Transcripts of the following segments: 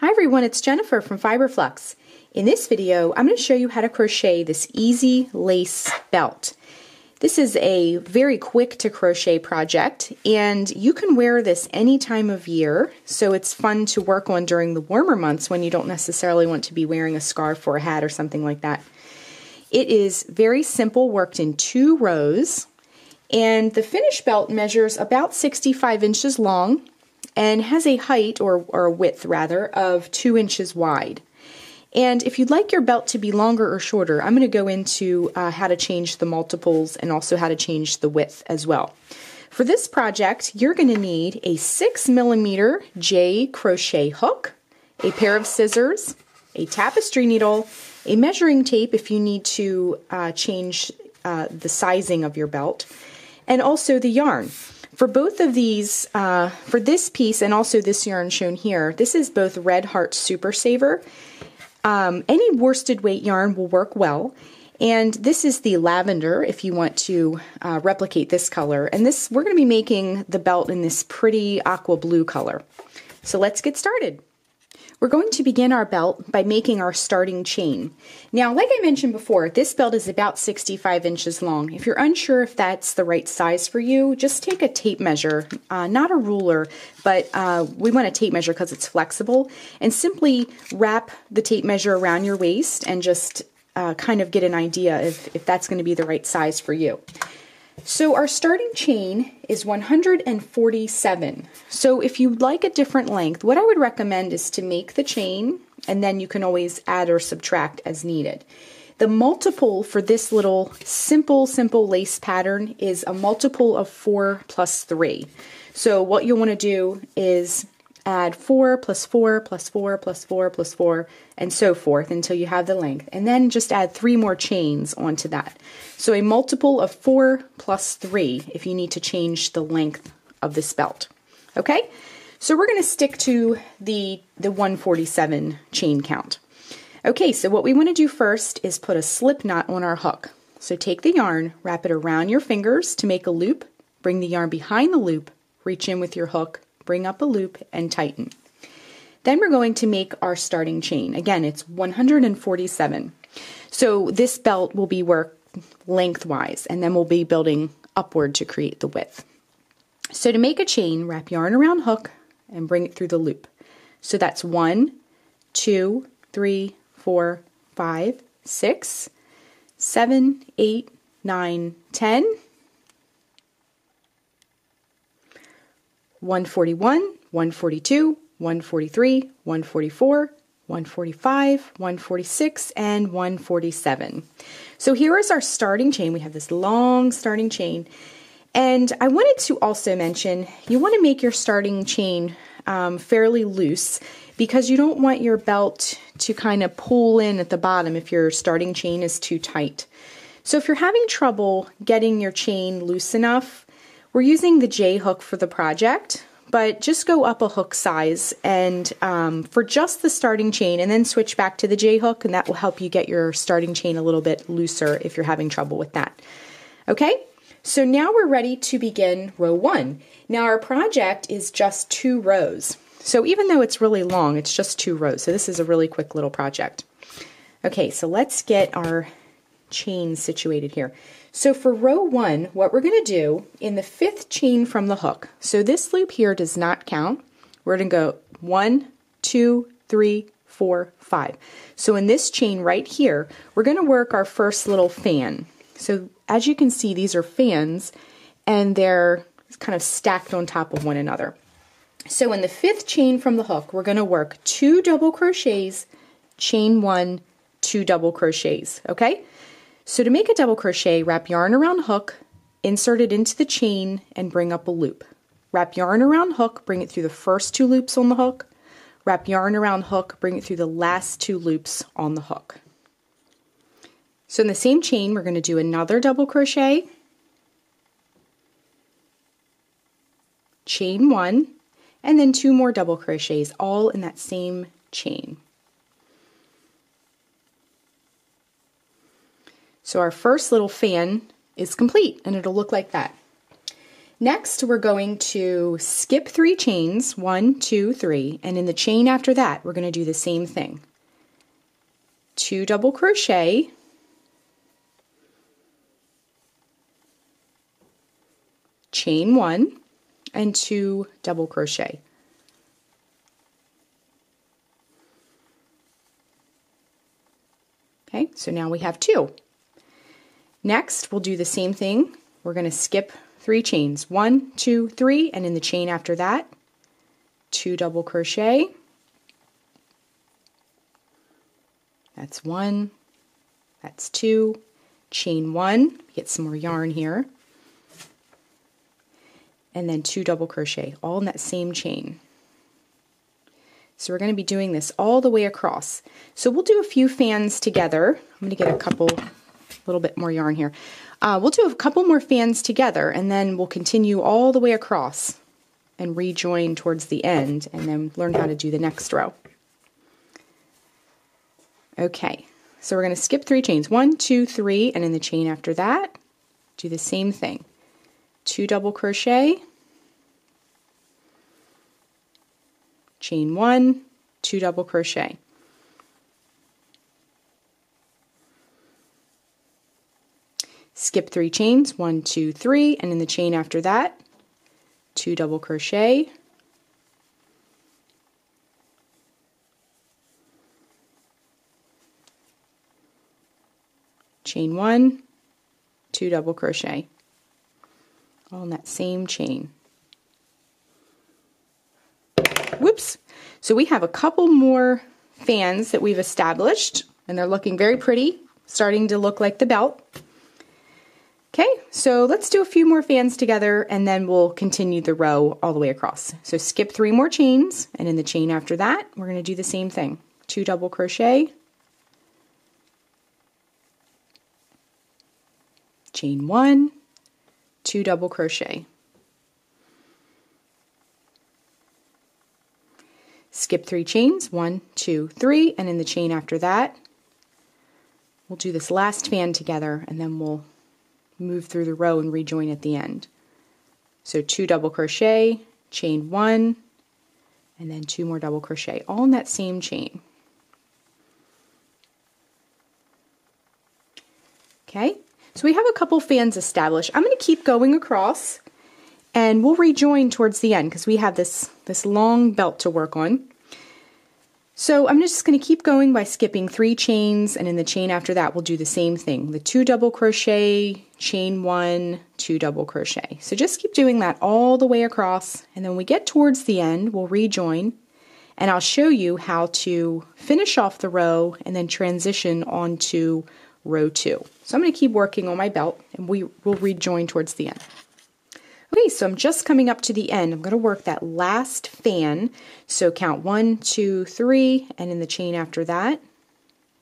Hi everyone, it's Jennifer from Fiberflux. In this video, I'm going to show you how to crochet this easy lace belt. This is a very quick to crochet project, and you can wear this any time of year, so it's fun to work on during the warmer months when you don't necessarily want to be wearing a scarf or a hat or something like that. It is very simple, worked in 2 rows, and the finished belt measures about 65 inches long and has a height, or a width rather, of 2 inches wide. And if you'd like your belt to be longer or shorter, I'm going to go into how to change the multiples and also how to change the width as well. For this project, you're going to need a 6mm J crochet hook, a pair of scissors, a tapestry needle, a measuring tape if you need to change the sizing of your belt, and also the yarn. For both of these, for this piece and also this yarn shown here, this is both Red Heart Super Saver. Any worsted weight yarn will work well, and this is the lavender if you want to replicate this color. And this, we're going to be making the belt in this pretty aqua blue color. So let's get started. We're going to begin our belt by making our starting chain. Now, like I mentioned before, this belt is about 65 inches long. If you're unsure if that's the right size for you, just take a tape measure, not a ruler, but we want a tape measure because it's flexible, and simply wrap the tape measure around your waist and just kind of get an idea if that's going to be the right size for you. So our starting chain is 147. So if you'd like a different length, what I would recommend is to make the chain, and then you can always add or subtract as needed. The multiple for this little simple lace pattern is a multiple of 4 plus 3. So what you'll want to do is add 4 plus 4 plus 4 plus 4 plus 4 and so forth until you have the length, and then just add 3 more chains onto that. So a multiple of 4 plus 3 if you need to change the length of this belt. Okay, so we're going to stick to the 147 chain count. Okay, so what we want to do first is put a slip knot on our hook. So take the yarn, wrap it around your fingers to make a loop, bring the yarn behind the loop, reach in with your hook, bring up a loop, and tighten. Then we're going to make our starting chain. Again, it's 147. So this belt will be worked lengthwise, and then we'll be building upward to create the width. So to make a chain, wrap yarn around hook and bring it through the loop. So that's 1, 2, 3, 4, 5, 6, 7, 8, 9, 10, 141, 142, 143, 144, 145, 146, and 147. So here is our starting chain. We have this long starting chain. And I wanted to also mention, you want to make your starting chain fairly loose, because you don't want your belt to kind of pull in at the bottom if your starting chain is too tight. So if you're having trouble getting your chain loose enough, we're using the J hook for the project, but just go up a hook size and for just the starting chain, and then switch back to the J hook, and that will help you get your starting chain a little bit looser if you're having trouble with that. Okay, so now we're ready to begin row 1. Now our project is just 2 rows. So even though it's really long, it's just 2 rows. So this is a really quick little project. Okay, so let's get our chain situated here. So for row 1, what we're going to do in the 5th chain from the hook, so this loop here does not count. We're going to go 1, 2, 3, 4, 5. So in this chain right here, we're going to work our first little fan. So as you can see, these are fans, and they're kind of stacked on top of one another. So in the 5th chain from the hook, we're going to work 2 double crochets, chain 1, 2 double crochets, okay? So to make a double crochet, wrap yarn around hook, insert it into the chain, and bring up a loop. Wrap yarn around hook, bring it through the first 2 loops on the hook. Wrap yarn around hook, bring it through the last 2 loops on the hook. So in the same chain, we're going to do another double crochet, chain 1, and then 2 more double crochets, all in that same chain. So our first little fan is complete, and it'll look like that. Next, we're going to skip 3 chains, 1, 2, 3, and in the chain after that, we're going to do the same thing. 2 double crochet, chain 1, and 2 double crochet. Okay, so now we have 2. Next, we'll do the same thing. We're going to skip 3 chains, 1, 2, 3, and in the chain after that, 2 double crochet. That's 1, that's 2, chain 1, get some more yarn here, and then 2 double crochet, all in that same chain. So we're going to be doing this all the way across. So we'll do a few fans together. I'm going to get a little bit more yarn here. We'll do a couple more fans together, and then we'll continue all the way across and rejoin towards the end, and then learn how to do the next row. Okay, so we're going to skip 3 chains, 1, 2, 3, and in the chain after that, do the same thing. 2 double crochet, chain 1, 2 double crochet. Skip 3 chains, 1, 2, 3, and in the chain after that, 2 double crochet, chain 1, 2 double crochet, all in that same chain. Whoops! So we have a couple more fans that we've established, and they're looking very pretty, starting to look like the belt. Okay, so let's do a few more fans together, and then we'll continue the row all the way across. So skip 3 more chains, and in the chain after that, we're going to do the same thing. 2 double crochet, chain 1, 2 double crochet. Skip 3 chains, 1, 2, 3, and in the chain after that, we'll do this last fan together, and then we'll move through the row and rejoin at the end. So 2 double crochet, chain 1, and then 2 more double crochet, all in that same chain. Okay, so we have a couple fans established. I'm going to keep going across, and we'll rejoin towards the end because we have this long belt to work on. So I'm just going to keep going by skipping 3 chains, and in the chain after that we'll do the same thing. The 2 double crochet, chain 1, 2 double crochet. So just keep doing that all the way across, and then when we get towards the end we'll rejoin, and I'll show you how to finish off the row and then transition onto row 2. So I'm going to keep working on my belt, and we will rejoin towards the end. Okay, so I'm just coming up to the end. I'm going to work that last fan. So count 1, 2, 3, and in the chain after that,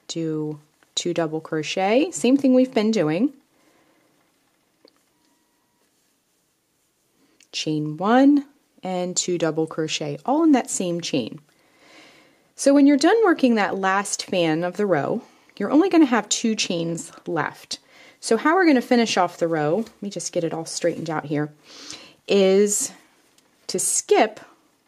do 2 double crochet. Same thing we've been doing. Chain 1 and 2 double crochet, all in that same chain. So when you're done working that last fan of the row, you're only going to have 2 chains left. So how we're going to finish off the row, let me just get it all straightened out here, is to skip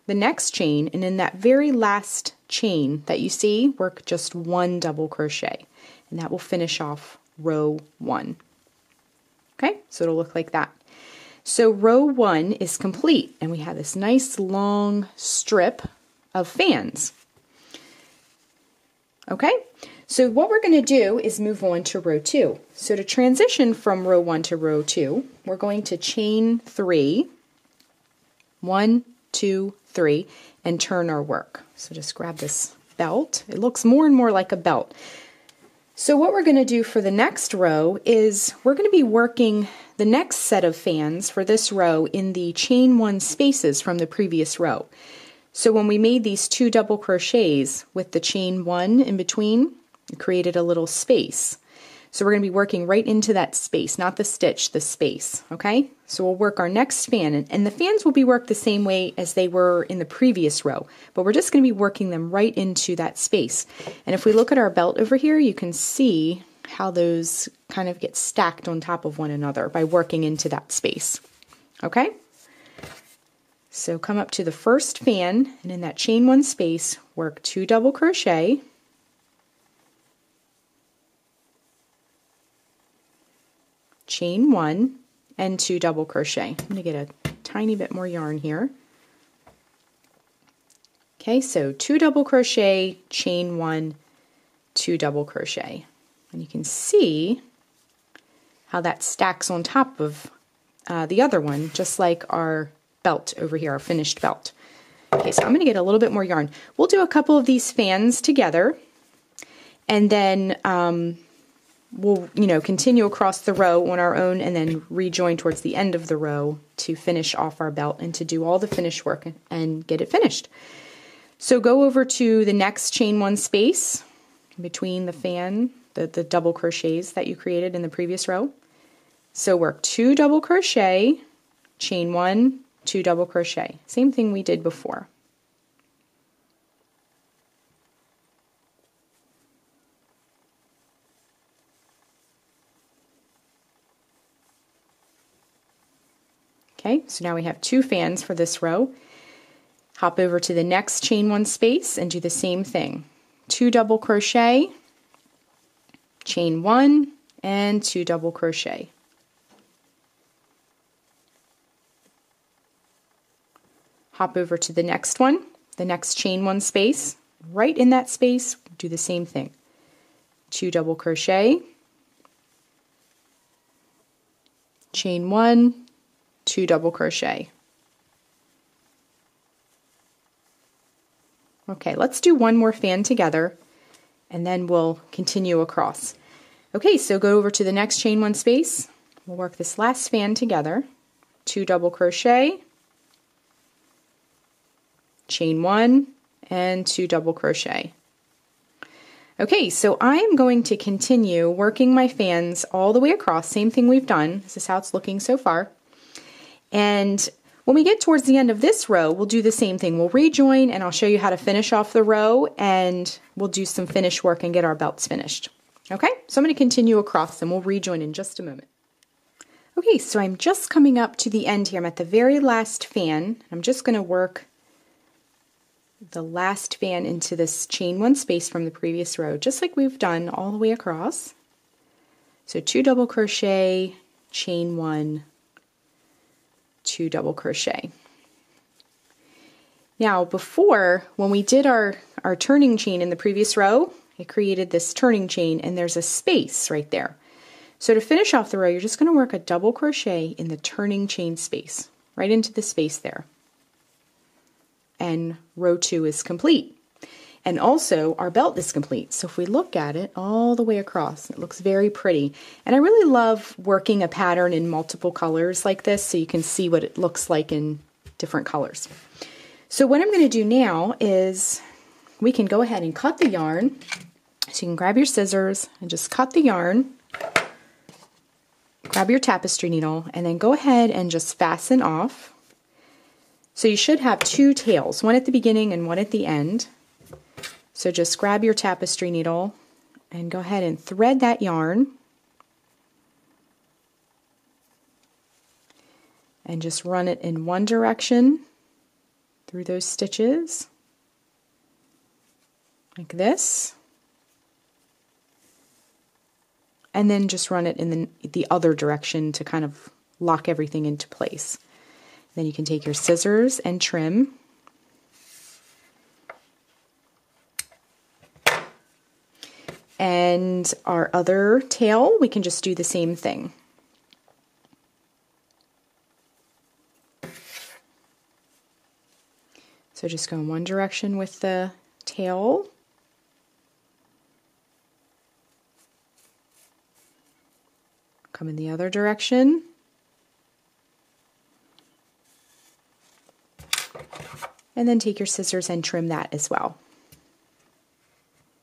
the next chain, and in that very last chain that you see, work just 1 double crochet, and that will finish off row 1. Okay, so it'll look like that. So row 1 is complete, and we have this nice long strip of fans. Okay, so what we're going to do is move on to row 2. So to transition from row 1 to row 2, we're going to chain 3, 1, 2, 3, and turn our work. So just grab this belt. It looks more and more like a belt. So what we're going to do for the next row is we're going to be working the next set of fans for this row in the chain 1 spaces from the previous row. So when we made these 2 double crochets with the chain 1 in between, it created a little space. So we're going to be working right into that space, not the stitch, the space, okay? So we'll work our next fan, and the fans will be worked the same way as they were in the previous row, but we're just going to be working them right into that space. And if we look at our belt over here, you can see how those kind of get stacked on top of one another by working into that space. Okay? So come up to the first fan, and in that chain 1 space, work 2 double crochet, chain 1, and 2 double crochet. I'm going to get a tiny bit more yarn here. Okay, so 2 double crochet, chain 1, 2 double crochet. And you can see how that stacks on top of the other one, just like our belt over here, our finished belt. Okay, so I'm going to get a little bit more yarn. We'll do a couple of these fans together, and then we'll, continue across the row on our own, and then rejoin towards the end of the row to finish off our belt and to do all the finish work and get it finished. So go over to the next chain 1 space between the fan, the double crochets that you created in the previous row. So work 2 double crochet, chain 1, 2 double crochet. Same thing we did before. Okay, so now we have 2 fans for this row. Hop over to the next chain 1 space and do the same thing. 2 double crochet, chain 1, and 2 double crochet. Hop over to the next one, the next chain 1 space. Right in that space, do the same thing. 2 double crochet, chain 1, 2 double crochet. Okay, let's do one more fan together, and then we'll continue across. Okay, so go over to the next chain 1 space. We'll work this last fan together. 2 double crochet, chain 1, and 2 double crochet. Okay, so I am going to continue working my fans all the way across, same thing we've done. This is how it's looking so far. And when we get towards the end of this row, we'll do the same thing. We'll rejoin, and I'll show you how to finish off the row, and we'll do some finish work and get our belts finished. Okay, so I'm going to continue across, and we'll rejoin in just a moment. Okay, so I'm just coming up to the end here. I'm at the very last fan. I'm just going to work the last fan into this chain 1 space from the previous row, just like we've done all the way across. So 2 double crochet, chain 1, 2 double crochet. Now before, when we did our turning chain in the previous row, it created this turning chain, and there's a space right there. So to finish off the row, you're just going to work a double crochet in the turning chain space, right into the space there. And row 2 is complete. And also our belt is complete. So if we look at it all the way across, it looks very pretty. And I really love working a pattern in multiple colors like this, so you can see what it looks like in different colors. So what I'm going to do now is we can go ahead and cut the yarn. So you can grab your scissors and just cut the yarn. Grab your tapestry needle and then go ahead and just fasten off. So you should have 2 tails, one at the beginning and one at the end. So just grab your tapestry needle and go ahead and thread that yarn. And just run it in one direction through those stitches, like this. And then just run it in the other direction to kind of lock everything into place. Then you can take your scissors and trim. And our other tail, we can just do the same thing. So just go in one direction with the tail. Come in the other direction. And then take your scissors and trim that as well.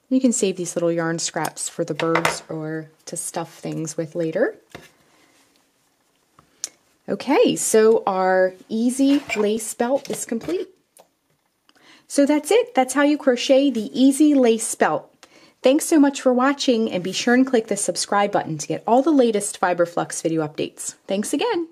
You can save these little yarn scraps for the birds or to stuff things with later. Okay, so our easy lace belt is complete. So that's it. That's how you crochet the easy lace belt. Thanks so much for watching, and be sure and click the subscribe button to get all the latest Fiber Flux video updates. Thanks again.